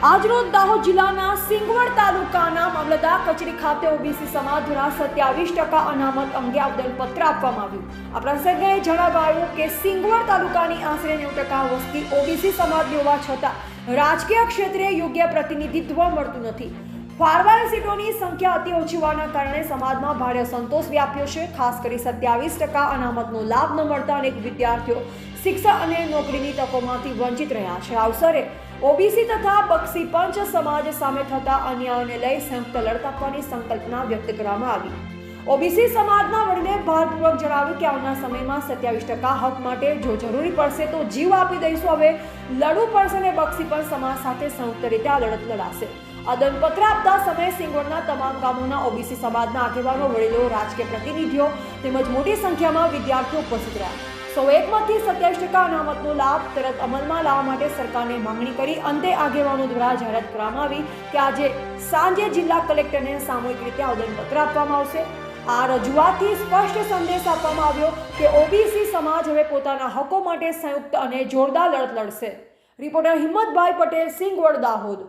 આજરોજ દાહોદ જિલ્લાના સિંગવડ તાલુકાના મામલતદાર કચેરી ખાતે ઓબીસી સમાજ દ્વારા 27% અનામત અંગે આવેદનપત્ર આપવામાં આવ્યું। આ પ્રસંગે જણાવાયું કે સિંગવડ તાલુકાની આશરે 90% વસ્તી ઓબીસી સમાજની હોવા છતાં રાજકીય ક્ષેત્રે યોગ્ય પ્રતિનિધિત્વ મળતું નથી। ફાળવાયેલ સીટોની સંખ્યા અતિ ઓછી હોવાના કારણે સમાજમાં ભારે અસંતોષ વ્યાપ્યો છે। ખાસ કરી 27% અનામતનો લાભ ન મળતા અનેક વિદ્યાર્થીઓ શિક્ષણ અને નોકરીની તકોમાંથી વંચિત રહ્યા છે। આ અવસરે ઓબીસી તથા બક્ષી પંચ સમાજ સામે થતા અન્યાયને લઈ સંયુક્ત લડત આપવાની સંકલ્પના વ્યક્ત કરવામાં આવી। ઓબીસી સમાજના વડીલે ભારપૂર્વક જણાવ્યું કે આવનાર સમયમાં 27% હક માટે જો જરૂરી પડશે તો જીવ આપી દઈશું। હવે લડવું પડશે અને બક્ષી પંચ સમાજ સાથે સંયુક્ત રીતે આ લડત લડાશે। આવેદનપત્ર આપતા સમયે સિંગવડના તમામ ગામોના ઓબીસી સમાજના આગેવાનો, વડીલો, રાજકીય પ્રતિનિધિઓ તેમજ મોટી સંખ્યામાં વિદ્યાર્થીઓ ઉપસ્થિત રહ્યા। સૌ એકમતથી 27% અનામતનો લાભ તરત અમલમાં લાવવા માટે સરકારને માંગણી કરી અંતે આગેવાનો દ્વારા જાહેરાત કરવામાં આવી કે આજે સાંજે જિલ્લા કલેક્ટરને સામૂહિક રીતે આવેદનપત્ર આપવામાં આવશે। આ રજૂઆતથી સ્પષ્ટ સંદેશ આપવામાં આવ્યો કે ઓબીસી સમાજ હવે પોતાના હકો માટે સંયુક્ત અને જોરદાર લડત લડશે। રિપોર્ટર હિંમતભાઈ પટેલ, સિંગવડ, દાહોદ।